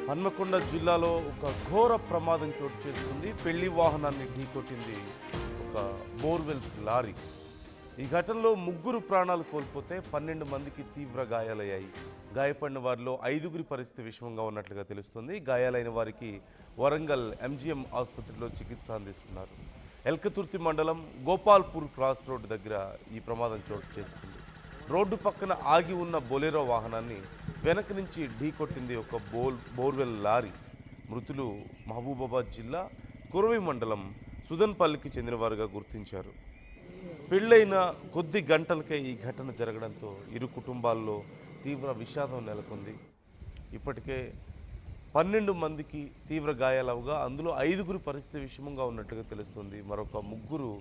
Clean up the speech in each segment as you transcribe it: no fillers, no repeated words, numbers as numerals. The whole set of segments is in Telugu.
హన్మకొండ జిల్లాలో ఒక ఘోర ప్రమాదం చోటు చేసుకుంది. పెళ్లి వాహనాన్ని ఢీకొట్టింది ఒక బోర్వెల్స్ లారీ. ఈ ఘటనలో ముగ్గురు ప్రాణాలు కోల్పోతే 12 మందికి తీవ్ర గాయాలయ్యాయి. గాయపడిన వారిలో 5గురి పరిస్థితి విషమంగా ఉన్నట్లుగా తెలుస్తుంది. గాయాలైన వారికి వరంగల్ ఎంజీఎం ఆసుపత్రిలో చికిత్స అందిస్తున్నారు. ఎల్కతుర్తి మండలం గోపాల్పూర్ క్రాస్ రోడ్డు దగ్గర ఈ ప్రమాదం చోటు చేసుకుంది. రోడ్డు పక్కన ఆగి ఉన్న బొలెరో వాహనాన్ని వెనక నుంచి ఢీకొట్టింది ఒక బోర్వెల్ లారీ. మృతులు మహబూబాబాద్ జిల్లా కురవి మండలం సుదన్పల్లికి చెందినవారుగా గుర్తించారు. పెళ్ళైన కొద్ది గంటలకే ఈ ఘటన జరగడంతో ఇరు కుటుంబాల్లో తీవ్ర విషాదం నెలకొంది. ఇప్పటికే 12 మందికి తీవ్ర గాయాలవగా అందులో 5గురి పరిస్థితి విషమంగా ఉన్నట్లుగా తెలుస్తుంది. మరొక 3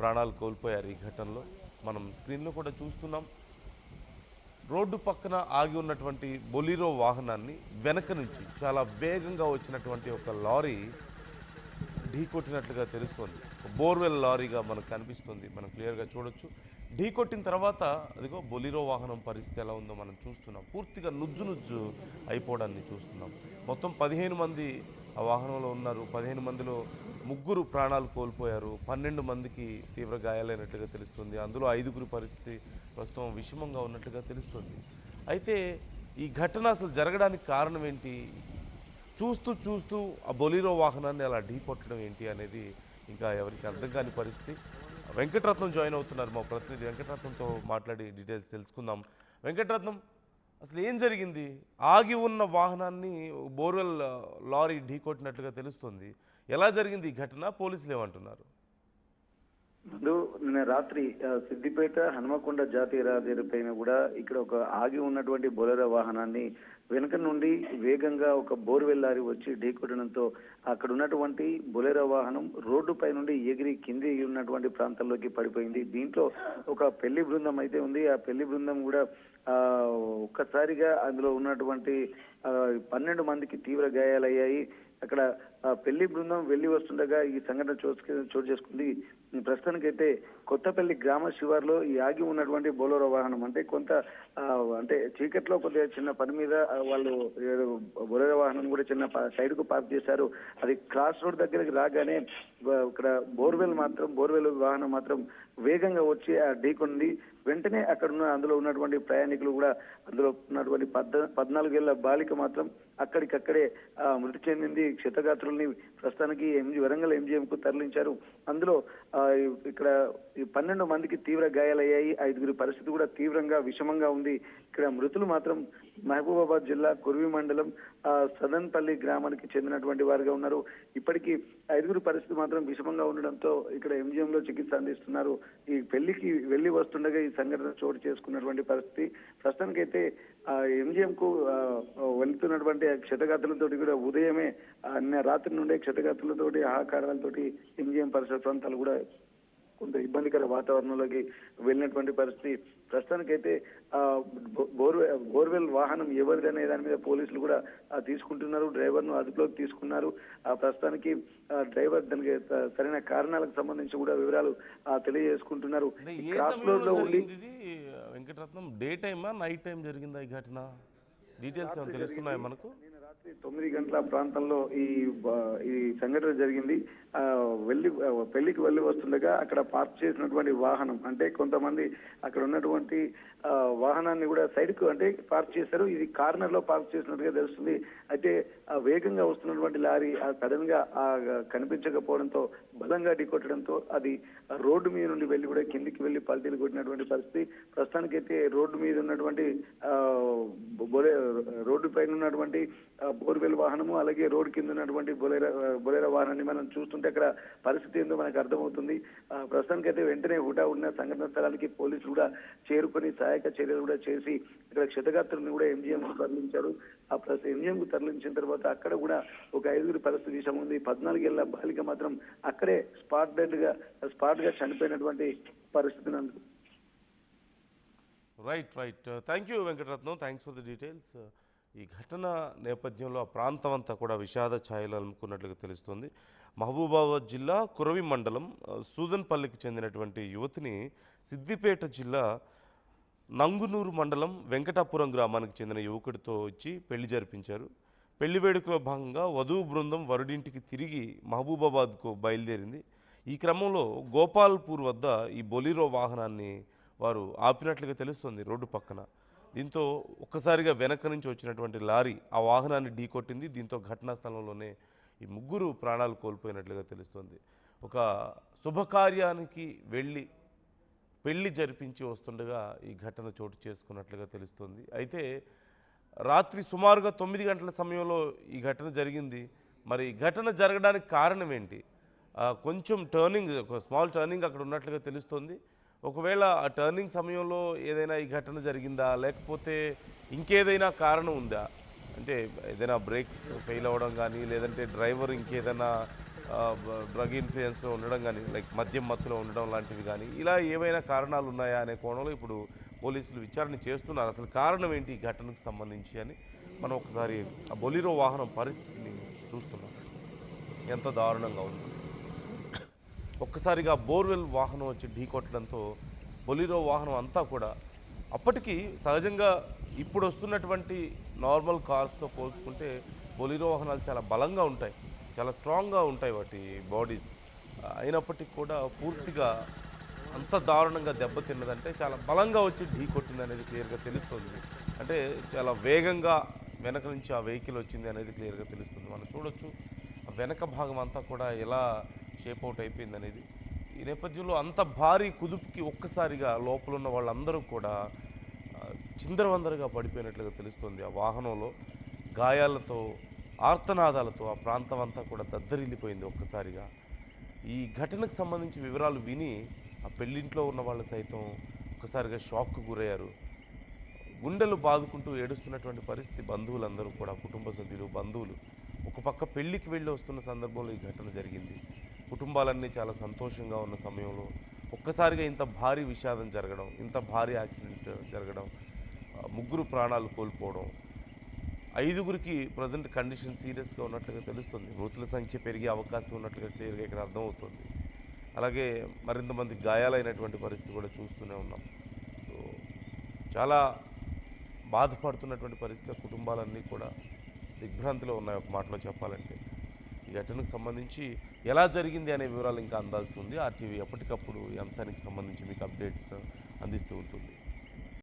ప్రాణాలు కోల్పోయారు ఈ ఘటనలో. మనం స్క్రీన్లో కూడా చూస్తున్నాం. రోడ్డు పక్కన ఆగి ఉన్నటువంటి బొలీరో వాహనాన్ని వెనక నుంచి చాలా వేగంగా వచ్చినటువంటి ఒక లారీ ఢీకొట్టినట్లుగా తెలుస్తుంది. బోర్వెల్ లారీగా మనకు కనిపిస్తుంది, మనం క్లియర్గా చూడొచ్చు. ఢీకొట్టిన తర్వాత అదిగో బొలీరో వాహనం పరిస్థితి ఎలా ఉందో మనం చూస్తున్నాం. పూర్తిగా నుజ్జు అయిపోవడాన్ని చూస్తున్నాం. మొత్తం 15 మంది ఆ వాహనంలో ఉన్నారు. 15 మందిలో 3 ప్రాణాలు కోల్పోయారు. 12 మందికి తీవ్ర గాయాలైనట్లుగా తెలుస్తుంది. అందులో 5గురి పరిస్థితి ప్రస్తుతం విషమంగా ఉన్నట్లుగా తెలుస్తుంది. అయితే ఈ ఘటన అసలు జరగడానికి కారణం ఏంటి? చూస్తూ ఆ బొలీరో వాహనాన్ని అలా ఢీకొట్టడం ఏంటి అనేది ఇంకా ఎవరికి అర్థం కాని పరిస్థితి. వెంకటరత్నం జాయిన్ అవుతున్నారు, మా ప్రతినిధి. వెంకటరత్నంతో మాట్లాడి డీటెయిల్స్ తెలుసుకుందాం. వెంకటరత్నం, అసలు ఏం జరిగింది? ఆగి ఉన్న వాహనాన్ని బోర్వెల్ లారీ ఢీకొట్టినట్లుగా తెలుస్తుంది. ఎలా జరిగింది ఈ ఘటన? పోలీసులు ఏమంటున్నారు? నిన్న రాత్రి సిద్దిపేట హనుమకొండ జాతీయ రహదారి పైన కూడా ఇక్కడ ఒక ఆగి ఉన్నటువంటి బొలెరో వాహనాన్ని వెనుక నుండి వేగంగా ఒక బోర్వెల్ లారీ వచ్చి ఢీకొట్టడంతో అక్కడ ఉన్నటువంటి బొలెరో వాహనం రోడ్డుపై నుండి ఎగిరి కింది ఉన్నటువంటి ప్రాంతాల్లోకి పడిపోయింది. దీంట్లో ఒక పెళ్లి బృందం అయితే ఉంది. ఆ పెళ్లి బృందం కూడా ఒక్కసారిగా అందులో ఉన్నటువంటి 12 మందికి తీవ్ర గాయాలయ్యాయి. అక్కడ పెళ్లి బృందం వెళ్లి వస్తుండగా ఈ సంఘటన చోటు చేసుకుంది. ప్రస్తుతానికైతే కొత్తపల్లి గ్రామ శివార్లో ఈ ఆగి ఉన్నటువంటి బొలెరో వాహనం అంటే చీకట్లో కొద్దిగా చిన్న పని మీద వాళ్ళు బొలెరో వాహనం కూడా చిన్న సైడ్ కు పార్క్ చేశారు. అది క్రాస్ రోడ్ దగ్గరికి రాగానే ఇక్కడ బోర్వెల్ వాహనం మాత్రం వేగంగా వచ్చి ఆ ఢీకొంది. వెంటనే అందులో ఉన్నటువంటి ప్రయాణికులు కూడా, అందులో ఉన్నటువంటి 14 ఏళ్ల బాలిక మాత్రం అక్కడికక్కడే మృతి చెందింది. క్షతగాత్రుల్ని ప్రస్తుతానికి వరంగల్ ఎంజీఎం కు తరలించారు. అందులో ఇక్కడ 12 మందికి తీవ్ర గాయాలయ్యాయి. 5గురి పరిస్థితి కూడా తీవ్రంగా విషమంగా ఉంది. ఇక్కడ మృతులు మాత్రం మహబూబాబాద్ జిల్లా కుర్వి మండలం సదన్పల్లి గ్రామానికి చెందినటువంటి వారుగా ఉన్నారు. ఇప్పటికీ 5గురి పరిస్థితి మాత్రం విషమంగా ఉండడంతో ఇక్కడ ఎంజీఎం లో చికిత్స అందిస్తున్నారు. ఈ పెళ్లికి వెళ్లి వస్తుండగా ఈ సంఘటన చోటు చేసుకున్నటువంటి పరిస్థితి. ప్రస్తుతానికైతే ఎంజీఎం కు వెళ్తున్నటువంటి క్షతగాత్రులతోటి కూడా ఉదయమే రాత్రి నుండే క్షతగాత్రులతోటి ఆహాకారాలతోటి ఎంజీఎం పరిసర ప్రాంతాలు కూడా కొంత ఇబ్బందికర వాతావరణంలోకి వెళ్ళినటువంటి పరిస్థితి. ప్రస్తుతానికైతే బోర్వెల్ వాహనం ఎవరిది అనే దాని మీద పోలీసులు కూడా తీసుకుంటున్నారు. డ్రైవర్ ను అదుపులోకి తీసుకున్నారు. ప్రస్తుతానికి డ్రైవర్ దానికి సరైన కారణాలకు సంబంధించి కూడా వివరాలు తెలియజేసుకుంటున్నారు. వెంకటరత్నం, డే టైమా నైట్ టైం జరిగిందా ఈ ఘటన? డీటెయిల్స్ ఏమైనా తెలుస్తున్నాయా మనకు? 9 గంటల ప్రాంతంలో ఈ సంఘటన జరిగింది. పెళ్లికి వెళ్లి వస్తుండగా అక్కడ పార్క్ చేసినటువంటి వాహనం, అంటే కొంతమంది అక్కడ ఉన్నటువంటి వాహనాన్ని కూడా సైడ్ కు పార్క్ చేశారు. ఇది కార్నర్ లో పార్క్ చేసినట్టుగా తెలుస్తుంది. అయితే వేగంగా వస్తున్నటువంటి లారీ సడన్ గా కనిపించకపోవడంతో బలంగా ఢీకొట్టడంతో అది రోడ్డు మీద నుండి వెళ్లి కూడా కిందికి వెళ్లి పల్టీలు కొట్టినటువంటి పరిస్థితి. ప్రస్తుతానికైతే రోడ్డు మీద ఉన్నటువంటి రోడ్డు పైన ఉన్నటువంటి బోర్వెల్ వాహనము, అలాగే రోడ్డు కింద ఉన్నటువంటి బొలెరో వాహనాన్ని మనం చూస్తుంటే అక్కడ పరిస్థితి ఏందో మనకు అర్థమవుతుంది. ప్రస్తుతానికైతే వెంటనే ఉన్న సంఘటన స్థలానికి పోలీసులు కూడా చేరుకొని సహాయక చర్యలు కూడా చేసి ఇక్కడ క్షతగాత్రులను కూడా ఎంజీఎం కు తరలించారు. ఆ ఎంజీఎం కు తరలించిన తర్వాత అక్కడ కూడా ఒక 5గురి పరిస్థితి విషయం ఉంది. 14 ఏళ్ల బాలిక మాత్రం అక్కడే స్పాట్ గా చనిపోయినటువంటి పరిస్థితి నందు. Right. Thank you Venkataratnam, thanks for the details. ఈ ఘటన నేపథ్యంలో ఆ ప్రాంతం అంతా కూడా విషాద ఛాయలు అలుముకున్నట్లుగా తెలుస్తుంది. మహబూబాబాద్ జిల్లా కురవి మండలం సూదన్పల్లికి చెందినటువంటి యువతిని సిద్దిపేట జిల్లా నంగునూరు మండలం వెంకటాపురం గ్రామానికి చెందిన యువకుడితో ఇచ్చి పెళ్లి జరిపించారు. పెళ్లి వేడుకలో భాగంగా వధువు బృందం వరుడింటికి తిరిగి మహబూబాబాద్కు బయలుదేరింది. ఈ క్రమంలో గోపాల్పూర్ వద్ద ఈ బొలీరో వాహనాన్ని వారు ఆపినట్లుగా తెలుస్తుంది రోడ్డు పక్కన. దీంతో ఒక్కసారిగా వెనక నుంచి వచ్చినటువంటి లారీ ఆ వాహనాన్ని ఢీకొట్టింది. దీంతో ఘటనా స్థలంలోనే ఈ ముగ్గురు ప్రాణాలు కోల్పోయినట్లుగా తెలుస్తుంది. ఒక శుభకార్యానికి వెళ్ళి పెళ్లి జరిపించి వస్తుండగా ఈ ఘటన చోటు చేసుకున్నట్లుగా తెలుస్తుంది. అయితే రాత్రి సుమారుగా 9 గంటల సమయంలో ఈ ఘటన జరిగింది. మరి ఈ ఘటన జరగడానికి కారణం ఏంటి? కొంచెం టర్నింగ్, ఒక స్మాల్ టర్నింగ్ అక్కడ ఉన్నట్లుగా తెలుస్తుంది. ఒకవేళ ఆ టర్నింగ్ సమయంలో ఏదైనా ఈ ఘటన జరిగిందా, లేకపోతే ఇంకేదైనా కారణం ఉందా? అంటే ఏదైనా బ్రేక్స్ ఫెయిల్ అవ్వడం కానీ, లేదంటే డ్రైవర్ ఇంకేదైనా డ్రగ్ ఇన్ఫ్లుయెన్స్లో ఉండడం కానీ, లైక్ మద్యం మత్తులో ఉండడం లాంటివి కానీ, ఇలా ఏవైనా కారణాలు ఉన్నాయా అనే కోణంలో ఇప్పుడు పోలీసులు విచారణ చేస్తున్నారు. అసలు కారణం ఏంటి ఈ ఘటనకు సంబంధించి అని మనం ఒకసారి ఆ బొలీరో వాహనం పరిస్థితిని చూస్తున్నాం. ఎంత దారుణంగా ఉంది. ఒక్కసారిగా బోర్వెల్ వాహనం వచ్చి ఢీకొట్టడంతో బొలీరో వాహనం అంతా కూడా, అప్పటికి సహజంగా ఇప్పుడు వస్తున్నటువంటి నార్మల్ కార్స్తో పోల్చుకుంటే బొలీరో వాహనాలు చాలా బలంగా ఉంటాయి, చాలా స్ట్రాంగ్గా ఉంటాయి వాటి బాడీస్. అయినప్పటికీ కూడా పూర్తిగా అంత దారుణంగా దెబ్బతిన్నదంటే చాలా బలంగా వచ్చి ఢీ కొట్టింది అనేది క్లియర్గా తెలుస్తుంది. అంటే చాలా వేగంగా వెనక నుంచి ఆ వెహికల్ వచ్చింది అనేది క్లియర్గా తెలుస్తుంది. మనం చూడొచ్చు ఆ వెనక భాగం అంతా కూడా ఎలా షేప్ అవుట్ అయిపోయింది అనేది. ఈ నేపథ్యంలో అంత భారీ కుదుపుకి ఒక్కసారిగా లోపల ఉన్న వాళ్ళందరూ కూడా చిందరవందరగా పడిపోయినట్లుగా తెలుస్తుంది. ఆ వాహనంలో గాయాలతో, ఆర్తనాదాలతో ఆ ప్రాంతం అంతా కూడా దద్దరిల్లిపోయింది ఒక్కసారిగా. ఈ ఘటనకు సంబంధించి వివరాలు విని ఆ పెళ్ళింట్లో ఉన్న వాళ్ళు సైతం ఒక్కసారిగా షాక్కు గురయ్యారు. గుండెలు బాదుకుంటూ ఏడుస్తున్నటువంటి పరిస్థితి బంధువులందరూ కూడా, కుటుంబ సభ్యులు, బంధువులు. ఒక పక్క పెళ్ళికి వెళ్ళి వస్తున్న సందర్భంలో ఈ ఘటన జరిగింది. కుటుంబాలన్నీ చాలా సంతోషంగా ఉన్న సమయంలో ఒక్కసారిగా ఇంత భారీ విషాదం జరగడం, ఇంత భారీ యాక్సిడెంట్ జరగడం, ముగ్గురు ప్రాణాలు కోల్పోవడం, 5గురికి ప్రజెంట్ కండిషన్ సీరియస్గా ఉన్నట్లుగా తెలుస్తుంది. మృతుల సంఖ్య పెరిగే అవకాశం ఉన్నట్లుగా క్లియర్గా ఇక్కడ అర్థమవుతుంది. అలాగే మరింతమంది గాయాలైనటువంటి పరిస్థితి కూడా చూస్తూనే ఉన్నాం. సో చాలా బాధపడుతున్నటువంటి పరిస్థితి. కుటుంబాలన్నీ కూడా దిగ్భ్రాంతిలో ఉన్నాయి ఒక మాటలో చెప్పాలంటే. ఈ ఘటనకు సంబంధించి ఎలా జరిగింది అనే వివరాలు ఇంకా అందాల్సి ఉంది. ఆర్టీవీ ఎప్పటికప్పుడు ఈ అంశానికి సంబంధించి మీకు అప్డేట్స్ అందిస్తూ ఉంటుంది.